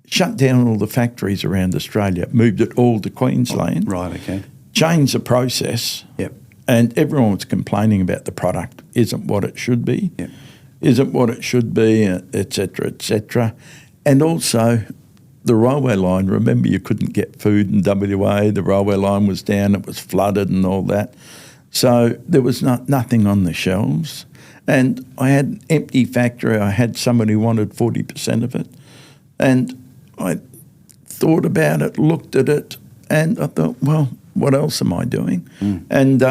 shut down all the factories around Australia, moved it all to Queensland. Right, okay. Changed the process. Yep. And everyone was complaining about the product isn't what it should be, isn't what it should be, et cetera, et cetera. And also the railway line, remember you couldn't get food in WA, the railway line was down, it was flooded and all that. So there was nothing on the shelves. And I had an empty factory. I had somebody who wanted 40% of it. And I thought about it, looked at it, and I thought, well, what else am I doing? And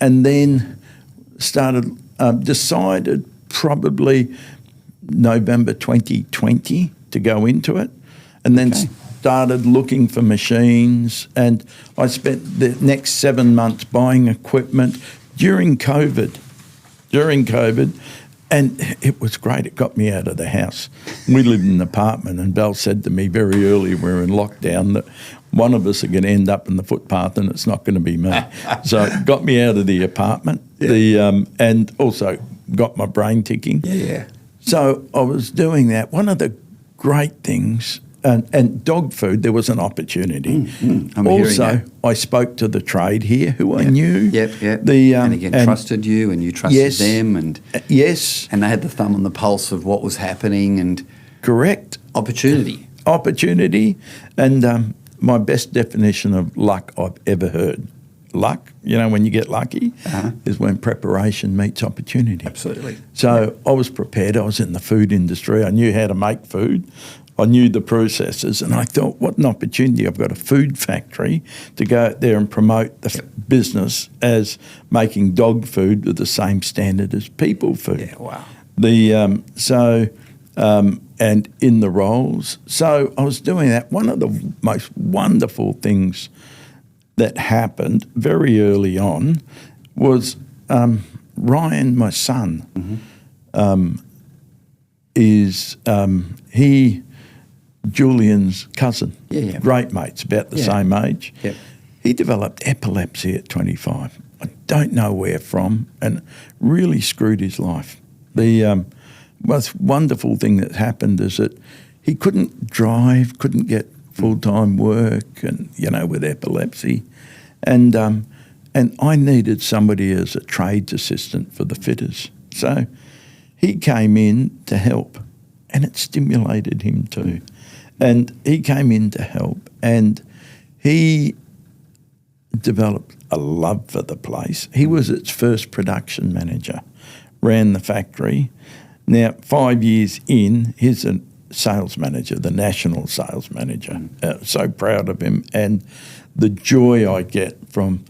then decided probably November 2020 to go into it. and then started looking for machines. And I spent the next 7 months buying equipment during COVID. And it was great. It got me out of the house. We lived in an apartment, and Belle said to me very early, we were in lockdown, that one of us are going to end up in the footpath and it's not going to be me. So it got me out of the apartment, and also got my brain ticking. Yeah. So I was doing that. One of the great things, and dog food, there was an opportunity. Also, I spoke to the trade here who I knew. And again, trusted you, and you trusted them, and yes, and they had the thumb on the pulse of what was happening, and correct opportunity, and my best definition of luck I've ever heard. Luck, when you get lucky, is when preparation meets opportunity. Absolutely. So I was prepared. I was in the food industry. I knew how to make food. I knew the processes, and I thought, what an opportunity. I've got a food factory to go out there and promote the business as making dog food with the same standard as people food. Yeah, wow. And in the roles. So I was doing that. One of the most wonderful things that happened very early on was Ryan, my son, Julian's cousin, great mates, about the same age. Yep. He developed epilepsy at 25. I don't know where from, and really screwed his life. The most wonderful thing that happened is that he couldn't drive, couldn't get full-time work, and with epilepsy, and I needed somebody as a trades assistant for the fitters. So he came in to help, and it stimulated him too. And he came in to help, and he developed a love for the place. He was its first production manager, ran the factory. Now, 5 years in, he's a sales manager, the national sales manager. So proud of him, and the joy I get from.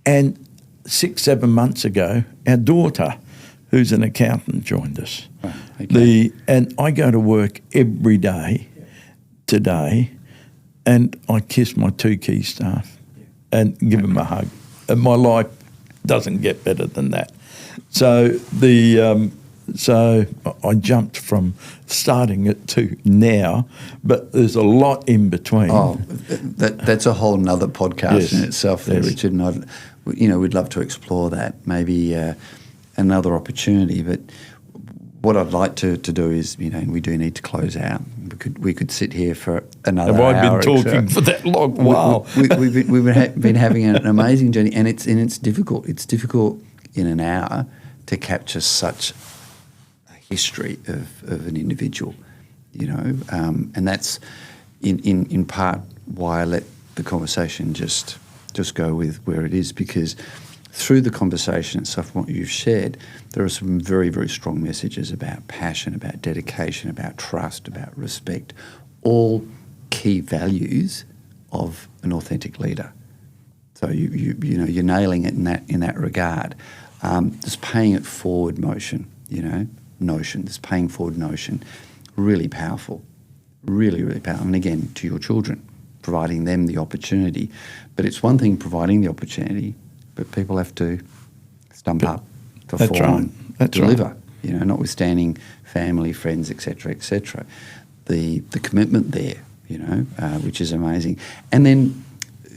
And 6-7 months ago, our daughter, who's an accountant, joined us. Oh, okay. And I go to work every day today, and I kiss my 2 key staff and give them a hug. And my life doesn't get better than that. So so I jumped from starting it to now, but there's a lot in between. Oh, that's a whole nother podcast in itself there, Richard. And we'd love to explore that, maybe another opportunity. But what I'd like to do is, we do need to close out. We could sit here for another hour. Have I been talking for that long while? We've been having an amazing journey, and it's difficult. It's difficult in an hour to capture such a history of an individual, and that's in part why I let the conversation just go with where it is, because through the conversation itself, what you've shared, there are some very, very strong messages about passion, about dedication, about trust, about respect, all key values of an authentic leader. So you're nailing it in that regard. This paying it forward this paying forward notion, really powerful, really, really powerful. And again, to your children, providing them the opportunity. But it's one thing providing the opportunity, but people have to stump up, perform, deliver. Notwithstanding family, friends, etc., etc. The commitment there, which is amazing. And then,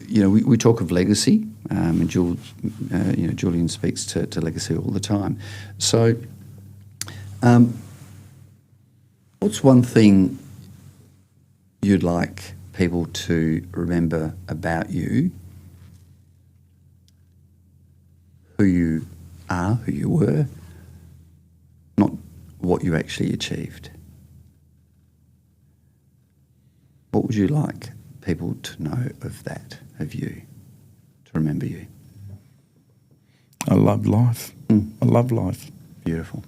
we talk of legacy, and Julian speaks to legacy all the time. So, what's one thing you'd like people to remember about you, who you are, who you were, not what you actually achieved? What would you like people to know of that, of you, to remember you? I love life. I love life. Beautiful.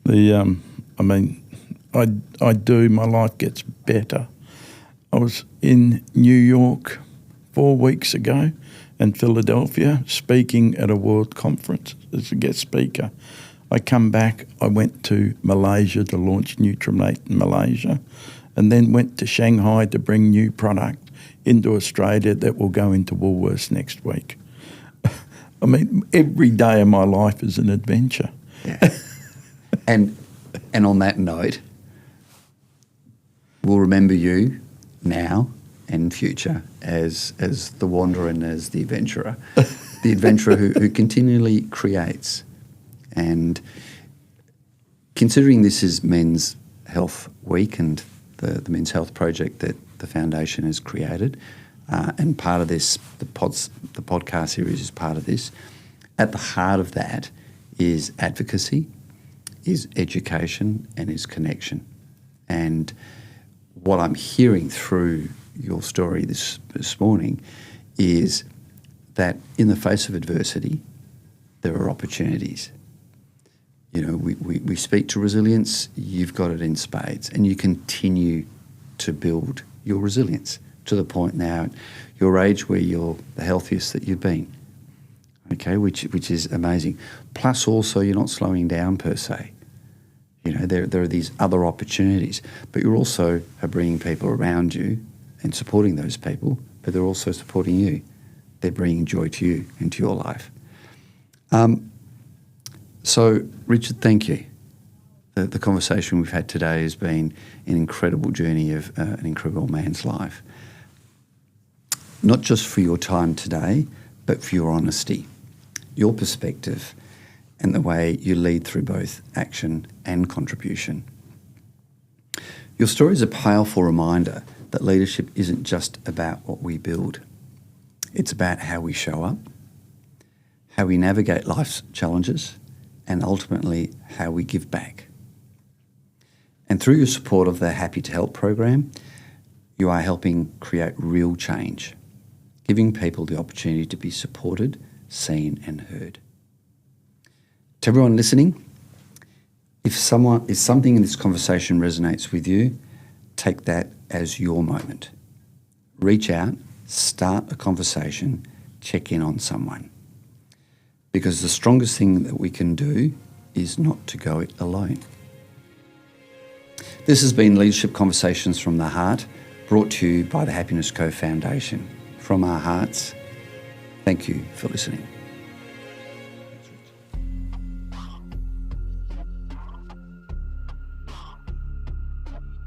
I do. My life gets better. I was in New York 4 weeks ago and Philadelphia speaking at a world conference as a guest speaker. I come back, I went to Malaysia to launch Nutrimate in Malaysia, and then went to Shanghai to bring new product into Australia that will go into Woolworths next week. I mean, every day of my life is an adventure. Yeah. And on that note, we'll remember you now and future as the wanderer and as the adventurer who continually creates. And considering this is Men's Health Week and the Men's Health Project that the Foundation has created, and part of this, the podcast series is part of this, at the heart of that is advocacy, is education, and is connection. And what I'm hearing through your story this morning is that in the face of adversity, there are opportunities. You know, we speak to resilience, you've got it in spades, and you continue to build your resilience to the point now at your age where you're the healthiest that you've been, okay, which is amazing. Plus also you're not slowing down per se. You know, there are these other opportunities, but you're also bringing people around you and supporting those people, but they're also supporting you. They're bringing joy to you and to your life. So, Richard, thank you. The conversation we've had today has been an incredible journey of an incredible man's life. Not just for your time today, but for your honesty, your perspective, and the way you lead through both action and contribution. Your story is a powerful reminder that leadership isn't just about what we build. It's about how we show up, how we navigate life's challenges, and ultimately how we give back. And through your support of the Happy to Help program, you are helping create real change, giving people the opportunity to be supported, seen and heard. To everyone listening, if something in this conversation resonates with you, take that as your moment. Reach out, start a conversation, check in on someone. Because the strongest thing that we can do is not to go it alone. This has been Leadership Conversations from the Heart, brought to you by the Happiness Co Foundation. From our hearts, thank you for listening.